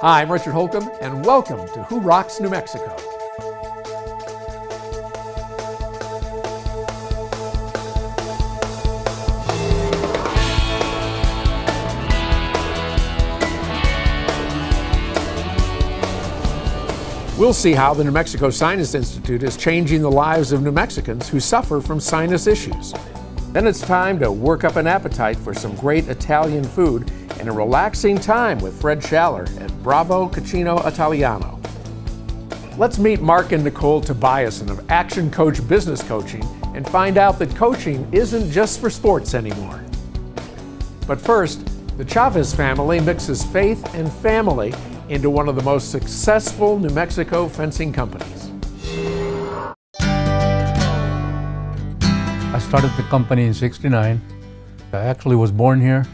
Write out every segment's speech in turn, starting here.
Hi, I'm Richard Holcomb, and welcome to Who Rocks New Mexico. We'll see how the New Mexico Sinus Institute is changing the lives of New Mexicans who suffer from sinus issues. Then it's time to work up an appetite for some great Italian food and a relaxing time with Fred Schaller at Bravo Cucina Italiano. Let's meet Mark and Nicole Tobiasen of Action Coach Business Coaching and find out that coaching isn't just for sports anymore. But first, the Chavez family mixes faith and family into one of the most successful New Mexico fencing companies. I started the company in '69. I actually was born here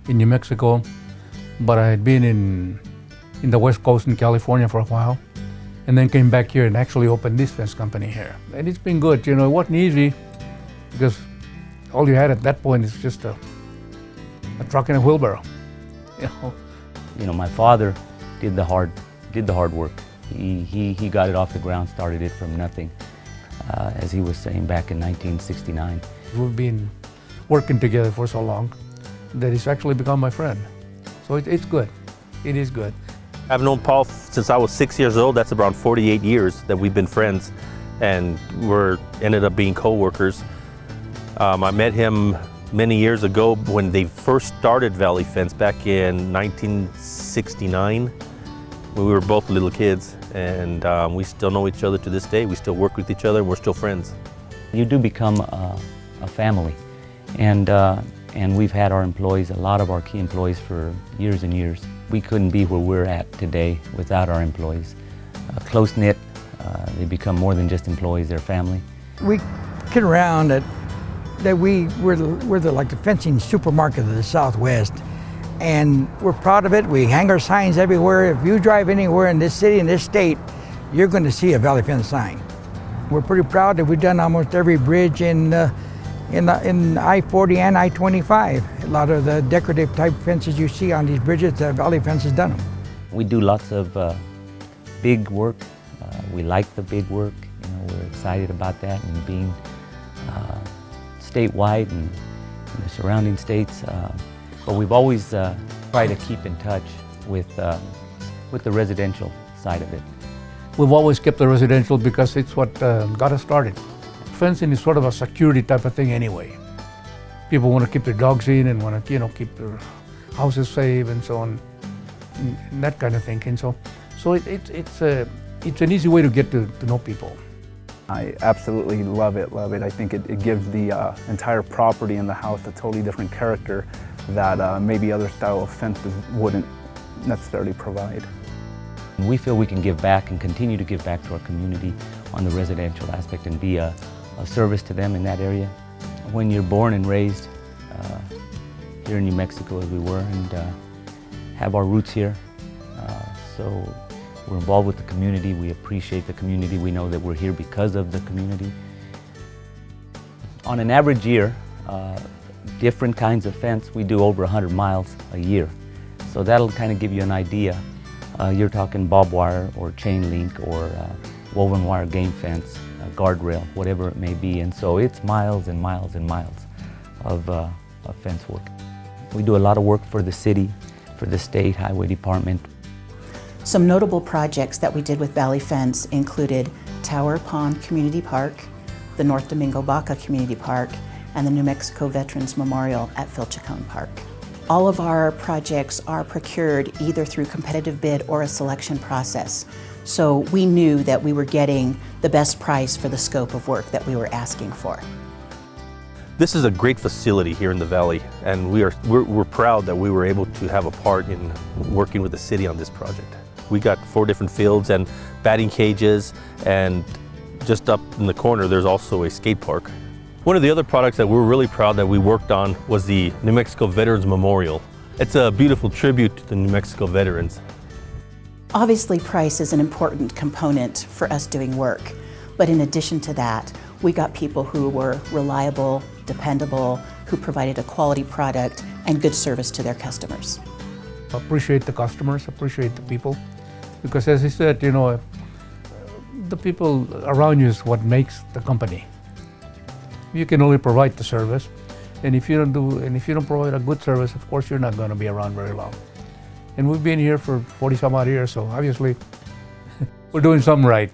in New Mexico, but I had been in the West Coast in California for a while, and then came back here and actually opened this fence company here. And it's been good. You know, it wasn't easy because all you had at that point is just a truck and a wheelbarrow. You know, my father did the hard work. He got it off the ground, started it from nothing, as he was saying back in 1969. We've been working together for so long that he's actually become my friend. So it's good. It is good. I've known Paul since I was 6 years old. That's around 48 years that we've been friends, and ended up being co-workers. I met him many years ago when they first started Valley Fence back in 1969. We were both little kids, and we still know each other to this day. We still work with each other, and we're still friends. You do become a family, and we've had our employees, a lot of our key employees, for years and years. We couldn't be where we're at today without our employees. Close-knit, they become more than just employees, they're family. We kid around that we're like the fencing supermarket of the Southwest, and we're proud of it. We hang our signs everywhere. If you drive anywhere in this city, in this state, you're going to see a Valley Fence sign. We're pretty proud that we've done almost every bridge in I-40 and I-25. A lot of the decorative type fences you see on these bridges, Valley Fence has done them. We do lots of big work. We like the big work. You know, we're excited about that, and being statewide and in the surrounding states. But we've always tried to keep in touch with the residential side of it. We've always kept the residential because it's what got us started. Fencing is sort of a security type of thing anyway. People want to keep their dogs in and want to, keep their houses safe and so on, and that kind of thing. And so it's an easy way to get to know people. I absolutely love it. I think it gives the entire property and the house a totally different character that maybe other style of fences wouldn't necessarily provide. We feel we can give back and continue to give back to our community on the residential aspect and be a service to them in that area. When you're born and raised here in New Mexico, as we were, and have our roots here, so we're involved with the community. We appreciate the community. We know that we're here because of the community. On an average year, different kinds of fence, we do over 100 miles a year. So that'll kind of give you an idea. You're talking barbed wire or chain link or woven wire game fence, guardrail, whatever it may be. And so it's miles and miles and miles of fence work. We do a lot of work for the city, for the state highway department. Some notable projects that we did with Valley Fence included Tower Pond Community Park, the North Domingo Baca Community Park, and the New Mexico Veterans Memorial at Phil Chacon Park. All of our projects are procured either through competitive bid or a selection process. So we knew that we were getting the best price for the scope of work that we were asking for. This is a great facility here in the Valley, and we're proud that we were able to have a part in working with the city on this project. We got 4 different fields and batting cages, and just up in the corner there's also a skate park. One of the other products that we're really proud that we worked on was the New Mexico Veterans Memorial. It's a beautiful tribute to the New Mexico veterans. Obviously, price is an important component for us doing work, but in addition to that, we got people who were reliable, dependable, who provided a quality product and good service to their customers. appreciate the customers, appreciate the people. Because as I said, you know, the people around you is what makes the company. You can only provide the service, and if you don't provide a good service, of course you're not going to be around very long. And we've been here for 40 some odd years, so obviously we're doing something right.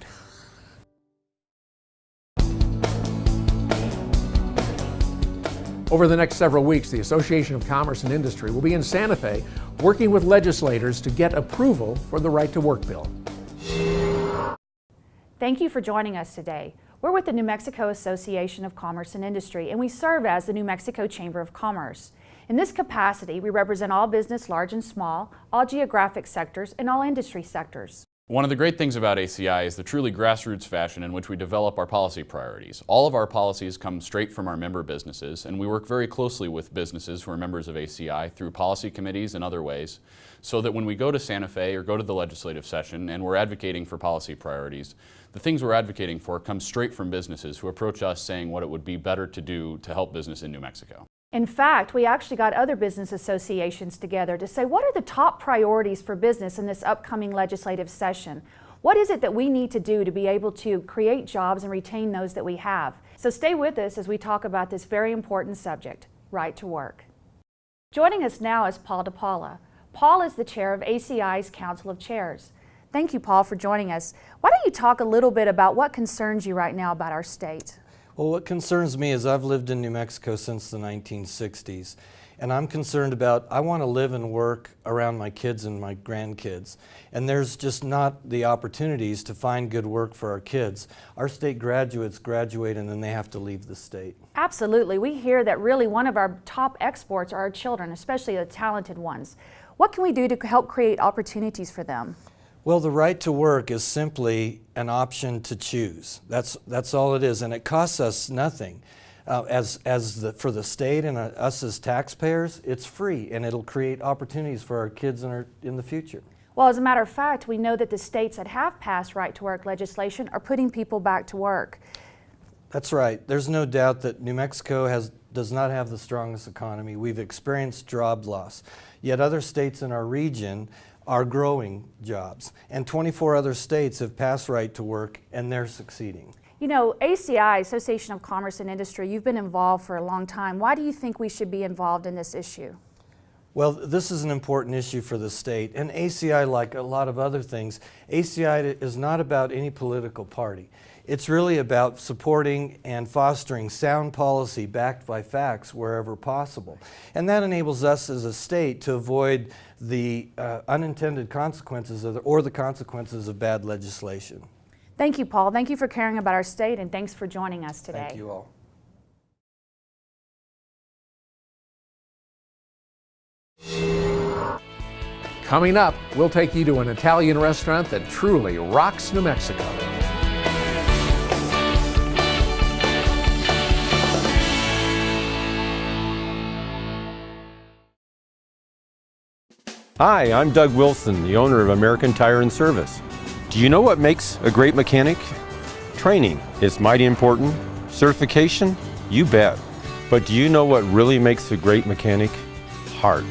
Over the next several weeks, the Association of Commerce and Industry will be in Santa Fe working with legislators to get approval for the Right to Work bill. Thank you for joining us today. We're with the New Mexico Association of Commerce and Industry, and we serve as the New Mexico Chamber of Commerce. In this capacity, we represent all business, large and small, all geographic sectors, and all industry sectors. One of the great things about ACI is the truly grassroots fashion in which we develop our policy priorities. All of our policies come straight from our member businesses, and we work very closely with businesses who are members of ACI through policy committees and other ways, so that when we go to Santa Fe or go to the legislative session and we're advocating for policy priorities, the things we're advocating for come straight from businesses who approach us saying what it would be better to do to help business in New Mexico. In fact, we actually got other business associations together to say, what are the top priorities for business in this upcoming legislative session? What is it that we need to do to be able to create jobs and retain those that we have? So stay with us as we talk about this very important subject, right to work. Joining us now is Paul DePaula. Paul is the chair of ACI's Council of Chairs. Thank you, Paul, for joining us. Why don't you talk a little bit about what concerns you right now about our state? Well, what concerns me is I've lived in New Mexico since the 1960s, and I'm concerned about, I want to live and work around my kids and my grandkids, and there's just not the opportunities to find good work for our kids. Our state graduates graduate and then they have to leave the state. Absolutely. We hear that really one of our top exports are our children, especially the talented ones. What can we do to help create opportunities for them? Well, the right to work is simply an option to choose. That's all it is, and it costs us nothing. For the state and us as taxpayers, it's free, and it'll create opportunities for our kids in the future. Well, as a matter of fact, we know that the states that have passed right-to-work legislation are putting people back to work. That's right. There's no doubt that New Mexico does not have the strongest economy. We've experienced job loss, yet other states in our region are growing jobs, and 24 other states have passed right to work, and they're succeeding. You know, ACI, Association of Commerce and Industry, you've been involved for a long time. Why do you think we should be involved in this issue? Well, this is an important issue for the state, and ACI, like a lot of other things, ACI is not about any political party. It's really about supporting and fostering sound policy backed by facts wherever possible. And that enables us as a state to avoid the unintended consequences or the consequences of bad legislation. Thank you, Paul. Thank you for caring about our state, and thanks for joining us today. Thank you all. Coming up, we'll take you to an Italian restaurant that truly rocks New Mexico. Hi, I'm Doug Wilson, the owner of American Tire and Service. Do you know what makes a great mechanic? Training is mighty important. Certification? You bet. But do you know what really makes a great mechanic? Heart.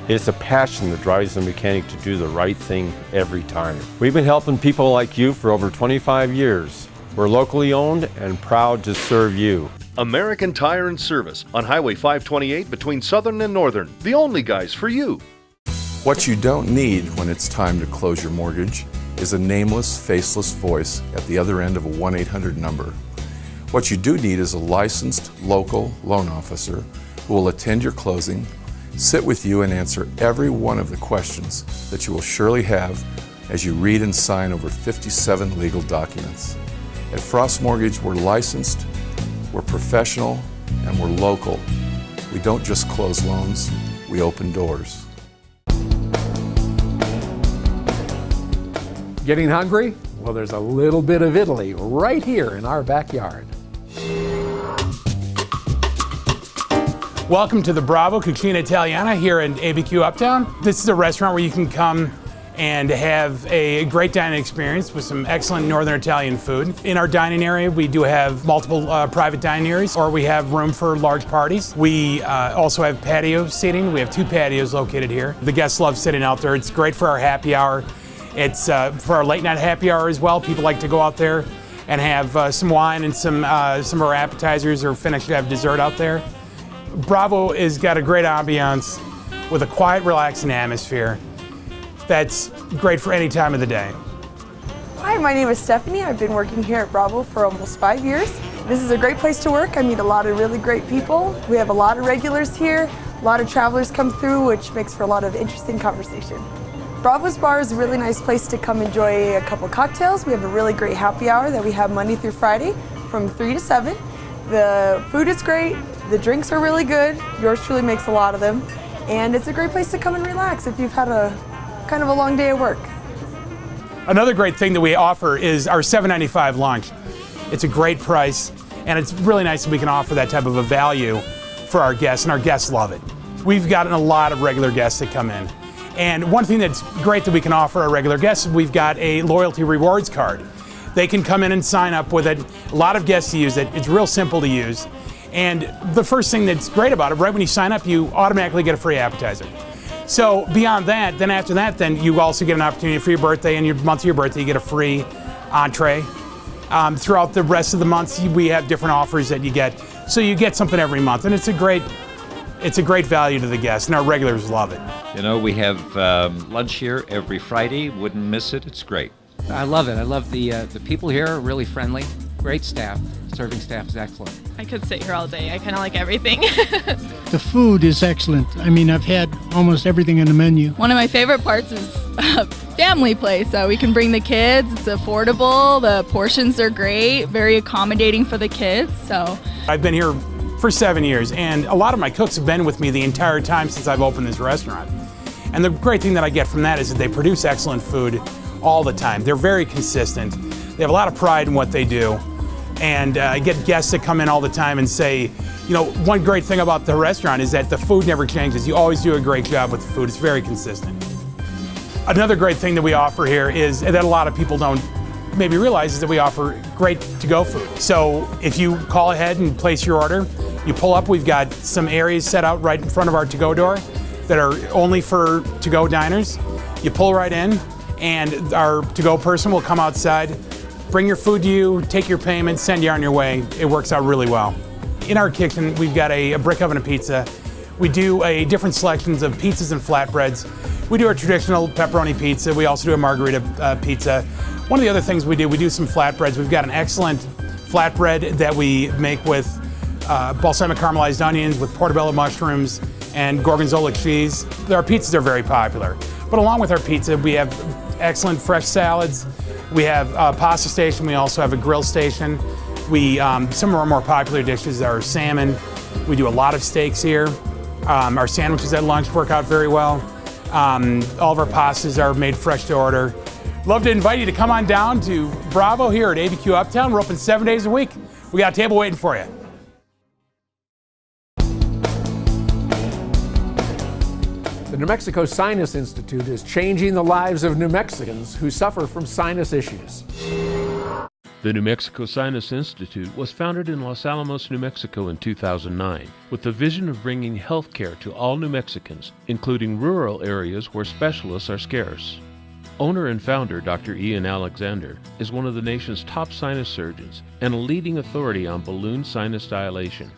It's a passion that drives the mechanic to do the right thing every time. We've been helping people like you for over 25 years. We're locally owned and proud to serve you. American Tire and Service on Highway 528 between Southern and Northern. The only guys for you. What you don't need when it's time to close your mortgage is a nameless, faceless voice at the other end of a 1-800 number. What you do need is a licensed local loan officer who will attend your closing, sit with you and answer every one of the questions that you will surely have as you read and sign over 57 legal documents. At Frost Mortgage, we're licensed, we're professional, and we're local. We don't just close loans, we open doors. Getting hungry? Well, there's a little bit of Italy right here in our backyard. Welcome to the Bravo Cucina Italiana here in ABQ Uptown. This is a restaurant where you can come and have a great dining experience with some excellent Northern Italian food. In our dining area, we do have multiple private dining areas, or we have room for large parties. We also have patio seating. We have 2 patios located here. The guests love sitting out there. It's great for our happy hour. It's for our late night happy hour as well. People like to go out there and have some wine and some of our appetizers, or have dessert out there. Bravo has got a great ambiance with a quiet, relaxing atmosphere that's great for any time of the day. Hi, my name is Stephanie. I've been working here at Bravo for almost 5 years. This is a great place to work. I meet a lot of really great people. We have a lot of regulars here. A lot of travelers come through, which makes for a lot of interesting conversation. Bravo's Bar is a really nice place to come enjoy a couple cocktails. We have a really great happy hour that we have Monday through Friday from 3 to 7. The food is great. The drinks are really good. Yours truly makes a lot of them. And it's a great place to come and relax if you've had a kind of a long day at work. Another great thing that we offer is our $7.95 lunch. It's a great price, and it's really nice that we can offer that type of a value for our guests, and our guests love it. We've gotten a lot of regular guests that come in. And one thing that's great that we can offer our regular guests is we've got a loyalty rewards card. They can come in and sign up with it. A lot of guests use it. It's real simple to use. And the first thing that's great about it, right when you sign up, you automatically get a free appetizer. So beyond that, then after that, then you also get an opportunity for your birthday, and your month of your birthday, you get a free entree. Throughout the rest of the months, we have different offers that you get. So you get something every month, and it's a great value to the guests, and our regulars love it. You know, we have lunch here every Friday. Wouldn't miss it. It's great. I love it. I love the people here are really friendly. Great staff. Serving staff is excellent. I could sit here all day. I kind of like everything. The food is excellent. I mean, I've had almost everything on the menu. One of my favorite parts is family place. We can bring the kids. It's affordable. The portions are great. Very accommodating for the kids. So I've been here for 7 years, and a lot of my cooks have been with me the entire time since I've opened this restaurant. And the great thing that I get from that is that they produce excellent food all the time. They're very consistent. They have a lot of pride in what they do. And I get guests that come in all the time and say, you know, one great thing about the restaurant is that the food never changes. You always do a great job with the food. It's very consistent. Another great thing that we offer here is that a lot of people don't maybe realize is that we offer great to-go food. So if you call ahead and place your order, you pull up, we've got some areas set out right in front of our to-go door that are only for to-go diners. You pull right in, and our to-go person will come outside, bring your food to you, take your payment, send you on your way. It works out really well. In our kitchen, we've got a brick oven of pizza. We do different selections of pizzas and flatbreads. We do our traditional pepperoni pizza. We also do a margarita pizza. One of the other things we do some flatbreads. We've got an excellent flatbread that we make with balsamic caramelized onions, with portobello mushrooms, and gorgonzola cheese. Our pizzas are very popular. But along with our pizza, we have excellent fresh salads. We have a pasta station. We also have a grill station. Some of our more popular dishes are salmon. We do a lot of steaks here. Our sandwiches at lunch work out very well. All of our pastas are made fresh to order. Love to invite you to come on down to Bravo here at ABQ Uptown. We're open 7 days a week. We got a table waiting for you. The New Mexico Sinus Institute is changing the lives of New Mexicans who suffer from sinus issues. The New Mexico Sinus Institute was founded in Los Alamos, New Mexico in 2009 with the vision of bringing health care to all New Mexicans, including rural areas where specialists are scarce. Owner and founder Dr. Ian Alexander is one of the nation's top sinus surgeons and a leading authority on balloon sinus dilation.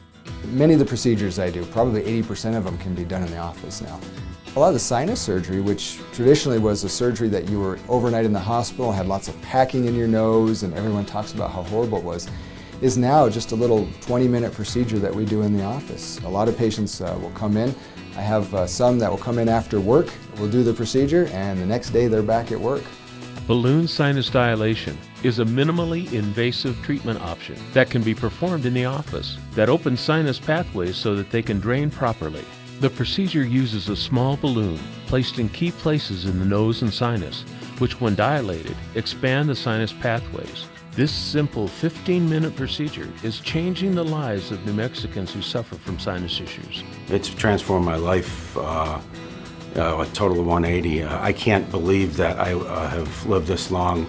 Many of the procedures I do, probably 80% of them can be done in the office now. A lot of the sinus surgery, which traditionally was a surgery that you were overnight in the hospital, had lots of packing in your nose, and everyone talks about how horrible it was, is now just a little 20-minute procedure that we do in the office. A lot of patients will come in. I have some that will come in after work, we'll do the procedure, and the next day they're back at work. Balloon sinus dilation is a minimally invasive treatment option that can be performed in the office that opens sinus pathways so that they can drain properly. The procedure uses a small balloon placed in key places in the nose and sinus, which when dilated, expand the sinus pathways. This simple 15-minute procedure is changing the lives of New Mexicans who suffer from sinus issues. It's transformed my life a total of 180. I can't believe that I have lived this long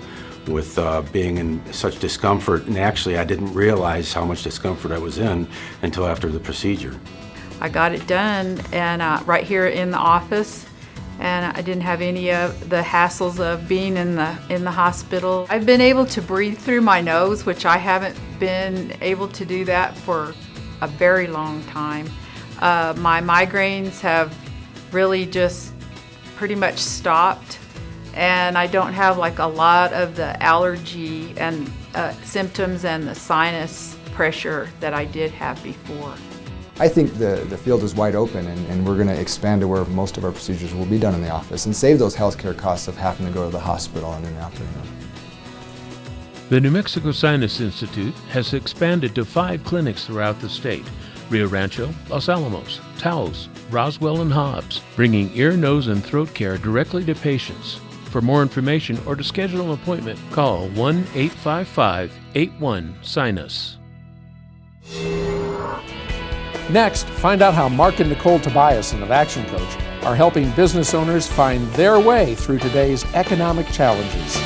with being in such discomfort, and actually I didn't realize how much discomfort I was in until after the procedure. I got it done and right here in the office, and I didn't have any of the hassles of being in the hospital. I've been able to breathe through my nose, which I haven't been able to do that for a very long time. My migraines have really just pretty much stopped, and I don't have like a lot of the allergy and symptoms and the sinus pressure that I did have before. I think the field is wide open, and we're going to expand to where most of our procedures will be done in the office and save those healthcare costs of having to go to the hospital in the afternoon. The New Mexico Sinus Institute has expanded to 5 clinics throughout the state: Rio Rancho, Los Alamos, Taos, Roswell, and Hobbs, bringing ear, nose, and throat care directly to patients. For more information or to schedule an appointment, call 1-855-81-SINUS. Next, find out how Mark and Nicole Tobiasen of Action Coach are helping business owners find their way through today's economic challenges.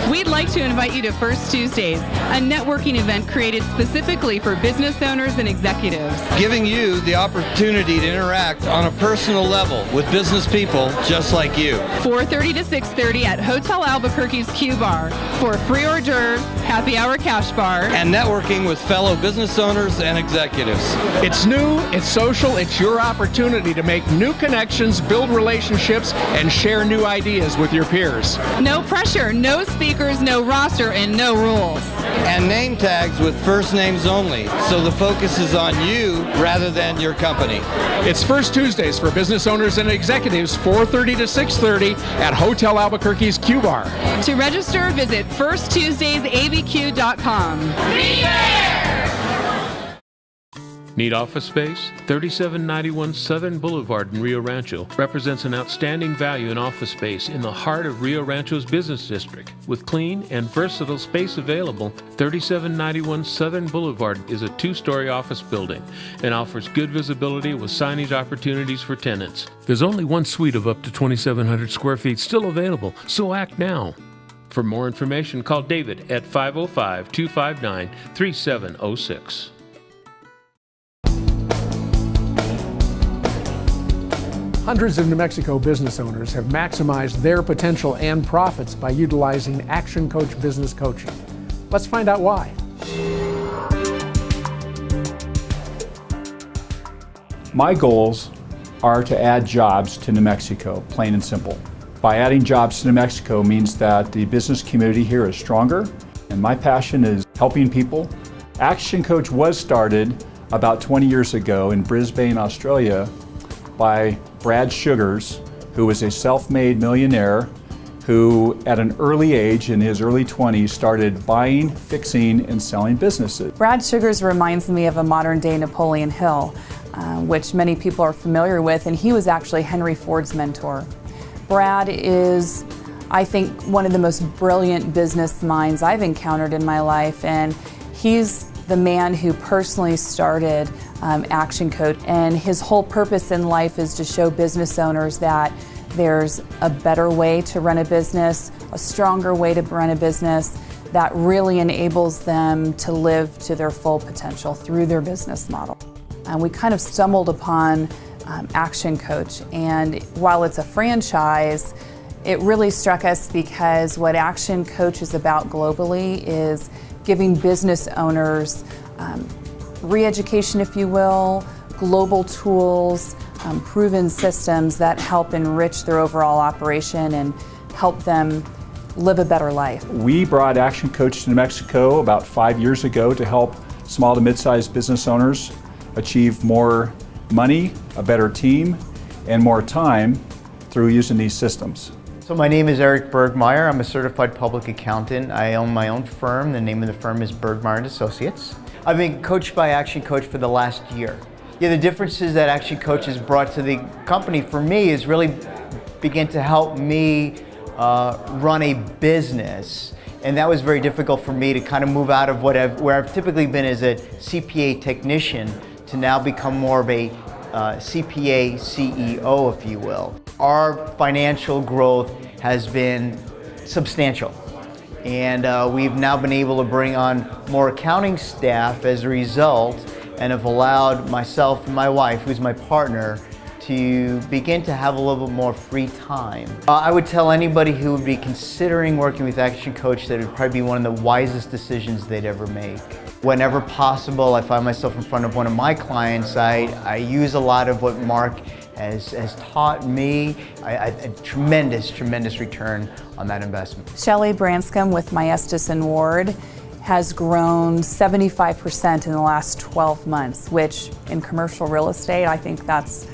We'd like to invite you to First Tuesdays, a networking event created specifically for business owners and executives. Giving you the opportunity to interact on a personal level with business people just like you. 4:30 to 6:30 at Hotel Albuquerque's Q Bar for free hors d'oeuvres, happy hour cash bar, And networking with fellow business owners and executives. It's new, it's social, it's your opportunity to make new connections, build relationships, and share new ideas with your peers. No pressure, no speakers, no roster, and no rules. And name tags with first names only, so the focus is on you rather than your company. It's First Tuesdays for business owners and executives, 4:30 to 6:30 at Hotel Albuquerque's Q Bar. To register, visit firsttuesdaysabq.com. Be there! Need office space? 3791 Southern Boulevard in Rio Rancho represents an outstanding value in office space in the heart of Rio Rancho's business district. With clean and versatile space available, 3791 Southern Boulevard is a 2-story office building and offers good visibility with signage opportunities for tenants. There's only one suite of up to 2,700 square feet still available, so act now. For more information, call David at 505-259-3706. Hundreds of New Mexico business owners have maximized their potential and profits by utilizing Action Coach business coaching. Let's find out why. My goals are to add jobs to New Mexico, plain and simple. By adding jobs to New Mexico means that the business community here is stronger, and my passion is helping people. Action Coach was started about 20 years ago in Brisbane, Australia, by Brad Sugars, who was a self-made millionaire who at an early age, in his early 20s, started buying, fixing, and selling businesses. Brad Sugars reminds me of a modern-day Napoleon Hill, which many people are familiar with, and he was actually Henry Ford's mentor. Brad is, I think, one of the most brilliant business minds I've encountered in my life, and he's the man who personally started Action Coach, and his whole purpose in life is to show business owners that there's a better way to run a business, a stronger way to run a business that really enables them to live to their full potential through their business model. And we kind of stumbled upon Action Coach, and while it's a franchise, it really struck us because what Action Coach is about globally is giving business owners re-education, if you will, global tools, proven systems that help enrich their overall operation and help them live a better life. We brought Action Coach to New Mexico about 5 years ago to help small to mid-sized business owners achieve more money, a better team, and more time through using these systems. So my name is Eric Bergmeyer. I'm a certified public accountant. I own my own firm. The name of the firm is Bergmeyer & Associates. I've been coached by Action Coach for the last year. Yeah, the differences that Action Coach has brought to the company for me is really begin to help me run a business And that was very difficult for me to kind of move out of where I've typically been as a CPA technician to now become more of a CPA CEO, if you will. Our financial growth has been substantial. And we've now been able to bring on more accounting staff as a result, and have allowed myself and my wife, who's my partner, to begin to have a little bit more free time. I would tell anybody who would be considering working with Action Coach that it would probably be one of the wisest decisions they'd ever make. Whenever possible, I find myself in front of one of my clients, I use a lot of what Mark has taught me, a tremendous return on that investment. Shelley Branscombe with Maestas and Ward has grown 75% in the last 12 months, which in commercial real estate, I think that's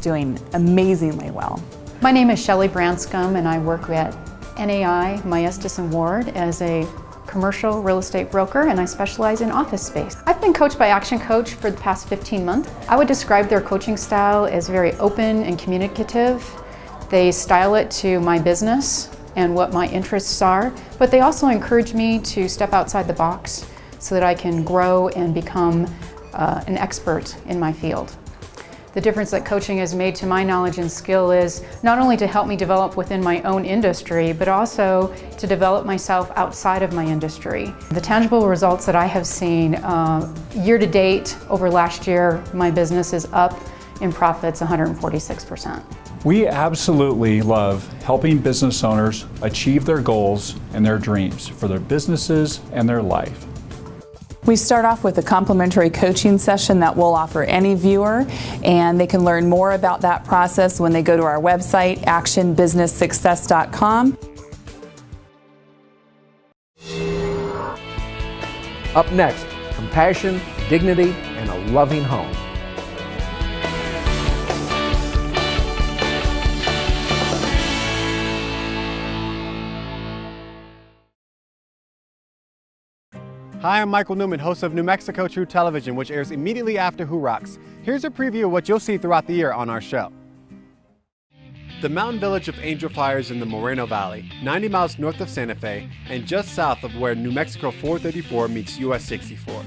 doing amazingly well. My name is Shelley Branscombe, and I work at NAI Maestas and Ward as a commercial real estate broker, and I specialize in office space. I've been coached by Action Coach for the past 15 months. I would describe their coaching style as very open and communicative. They style it to my business and what my interests are, but they also encourage me to step outside the box so that I can grow and become an expert in my field. The difference that coaching has made to my knowledge and skill is not only to help me develop within my own industry, but also to develop myself outside of my industry. The tangible results that I have seen year to date over last year, my business is up in profits 146%. We absolutely love helping business owners achieve their goals and their dreams for their businesses and their life. We start off with a complimentary coaching session that we'll offer any viewer, and they can learn more about that process when they go to our website, actionbusinesssuccess.com. Up next, compassion, dignity, and a loving home. Hi, I'm Michael Newman, host of New Mexico True Television, which airs immediately after Who Rocks. Here's a preview of what you'll see throughout the year on our show. The mountain village of Angel Fire is in the Moreno Valley, 90 miles north of Santa Fe and just south of where New Mexico 434 meets US 64.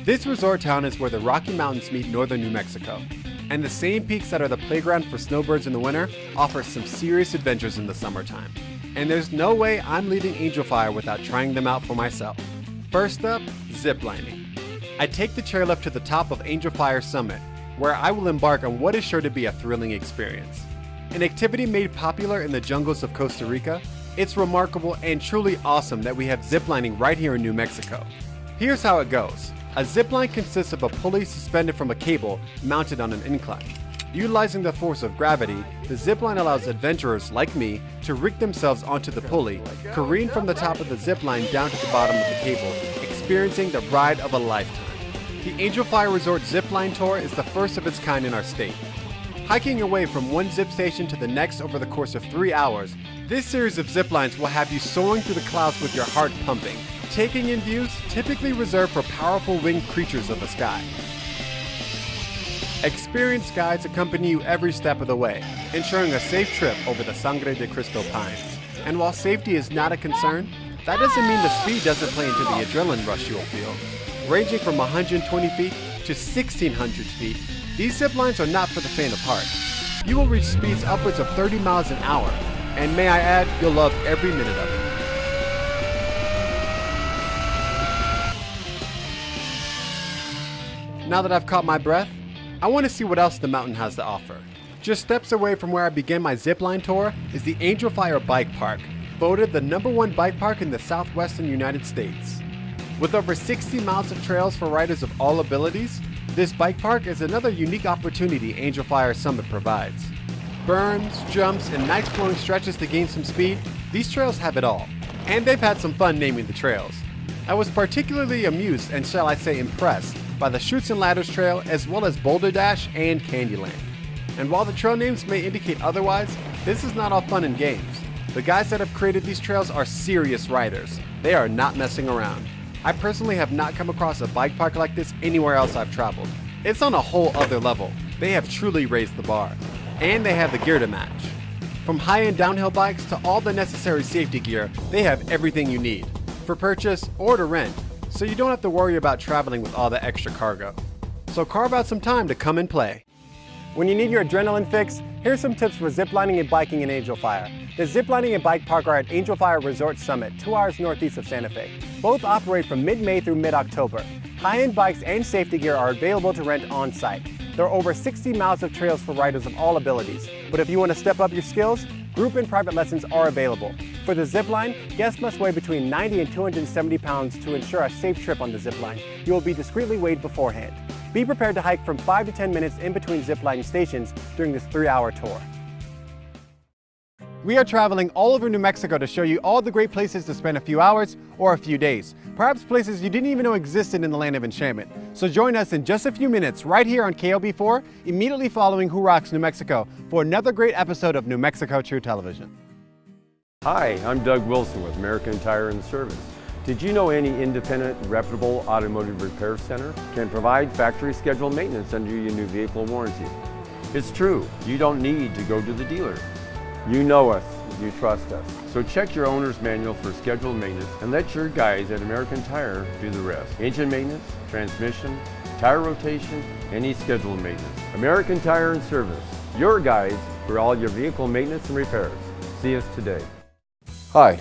This resort town is where the Rocky Mountains meet northern New Mexico. And the same peaks that are the playground for snowbirds in the winter offer some serious adventures in the summertime. And there's no way I'm leaving Angel Fire without trying them out for myself. First up, ziplining. I take the chairlift to the top of Angel Fire Summit, where I will embark on what is sure to be a thrilling experience. An activity made popular in the jungles of Costa Rica, it's remarkable and truly awesome that we have ziplining right here in New Mexico. Here's how it goes. A zipline consists of a pulley suspended from a cable mounted on an incline. Utilizing the force of gravity, the zipline allows adventurers like me to rig themselves onto the pulley, careen from the top of the zipline down to the bottom of the cable, experiencing the ride of a lifetime. The Angel Fire Resort Zipline Tour is the first of its kind in our state. Hiking away from one zip station to the next over the course of 3 hours, this series of ziplines will have you soaring through the clouds with your heart pumping, taking in views typically reserved for powerful winged creatures of the sky. Experienced guides accompany you every step of the way, ensuring a safe trip over the Sangre de Cristo Pines. And while safety is not a concern, that doesn't mean the speed doesn't play into the adrenaline rush you'll feel. Ranging from 120 feet to 1,600 feet, these zip lines are not for the faint of heart. You will reach speeds upwards of 30 miles an hour, and may I add, you'll love every minute of it. Now that I've caught my breath, I want to see what else the mountain has to offer. Just steps away from where I began my zipline tour is the Angel Fire Bike Park, voted the #1 bike park in the southwestern United States. With over 60 miles of trails for riders of all abilities, this bike park is another unique opportunity Angel Fire Summit provides. Burns, jumps, and nice flowing stretches to gain some speed, these trails have it all. And they've had some fun naming the trails. I was particularly amused and shall I say impressed by the Chutes and Ladders Trail as well as Boulder Dash and Candyland. And while the trail names may indicate otherwise, this is not all fun and games. The guys that have created these trails are serious riders. They are not messing around. I personally have not come across a bike park like this anywhere else I've traveled. It's on a whole other level. They have truly raised the bar. And they have the gear to match. From high-end downhill bikes to all the necessary safety gear, they have everything you need for purchase or to rent, so you don't have to worry about traveling with all the extra cargo. So carve out some time to come and play. When you need your adrenaline fix, here's some tips for ziplining and biking in Angel Fire. The ziplining and bike park are at Angel Fire Resort Summit, 2 hours northeast of Santa Fe. Both operate from mid-May through mid-October. High-end bikes and safety gear are available to rent on-site. There are over 60 miles of trails for riders of all abilities. But if you want to step up your skills, group and private lessons are available. For the zipline, guests must weigh between 90 and 270 pounds to ensure a safe trip on the zipline. You will be discreetly weighed beforehand. Be prepared to hike from 5 to 10 minutes in between ziplining stations during this 3-hour tour. We are traveling all over New Mexico to show you all the great places to spend a few hours or a few days. Perhaps places you didn't even know existed in the land of enchantment. So join us in just a few minutes right here on KLB4, immediately following Who Rocks New Mexico, for another great episode of New Mexico True Television. Hi, I'm Doug Wilson with American Tire and Service. Did you know any independent, reputable automotive repair center can provide factory scheduled maintenance under your new vehicle warranty? It's true, you don't need to go to the dealer. You know us, you trust us. So check your owner's manual for scheduled maintenance and let your guys at American Tire do the rest. Engine maintenance, transmission, tire rotation, any scheduled maintenance. American Tire and Service, your guys for all your vehicle maintenance and repairs. See us today. Hi,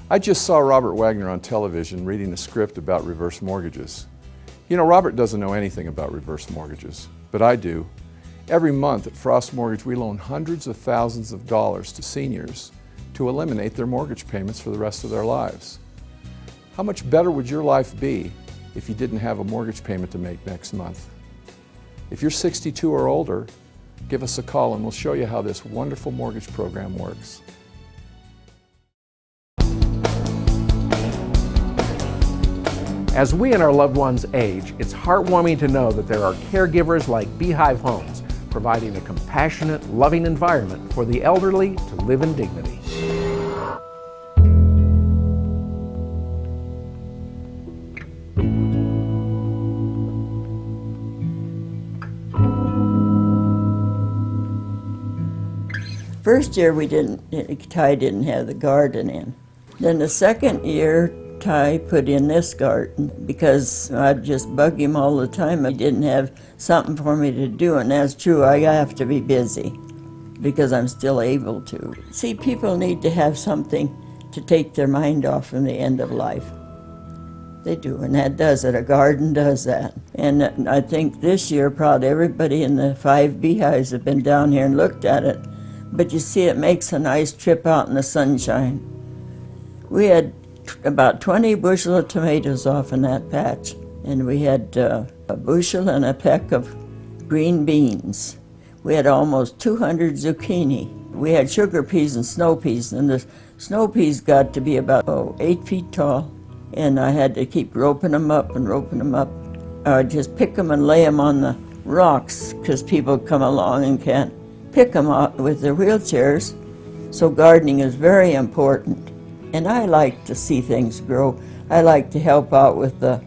I just saw Robert Wagner on television reading a script about reverse mortgages. You know, Robert doesn't know anything about reverse mortgages, but I do. Every month at Frost Mortgage, we loan hundreds of thousands of dollars to seniors to eliminate their mortgage payments for the rest of their lives. How much better would your life be if you didn't have a mortgage payment to make next month? If you're 62 or older, give us a call and we'll show you how this wonderful mortgage program works. As we and our loved ones age, it's heartwarming to know that there are caregivers like Beehive Homes, providing a compassionate, loving environment for the elderly to live in dignity. First year Ty didn't have the garden in. Then the second year, Ty put in this garden because I'd just bug him all the time. He didn't have something for me to do, and that's true. I have to be busy because I'm still able to. See, people need to have something to take their mind off from the end of life. They do, and that does it. A garden does that. And I think this year probably everybody in the 5 beehives have been down here and looked at it. But you see, it makes a nice trip out in the sunshine. We had about 20 bushel of tomatoes off in that patch, and we had a bushel and a peck of green beans. We had almost 200 zucchini. We had sugar peas and snow peas, and the snow peas got to be about 8 feet tall, and I had to keep roping them up and roping them up. I'd just pick them and lay them on the rocks because people come along and can't pick them out with their wheelchairs. So gardening is very important. And I like to see things grow. I like to help out with the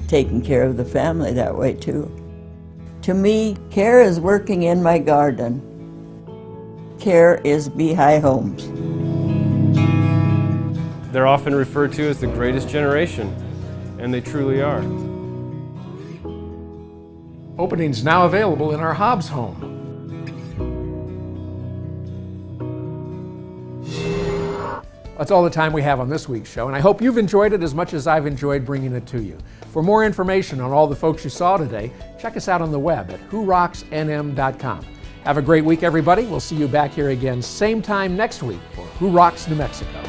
taking care of the family that way too. To me, care is working in my garden. Care is Beehive Homes. They're often referred to as the greatest generation, and they truly are. Openings now available in our Hobbs home. That's all the time we have on this week's show, and I hope you've enjoyed it as much as I've enjoyed bringing it to you. For more information on all the folks you saw today, check us out on the web at whorocksnm.com. Have a great week, everybody. We'll see you back here again same time next week for Who Rocks New Mexico.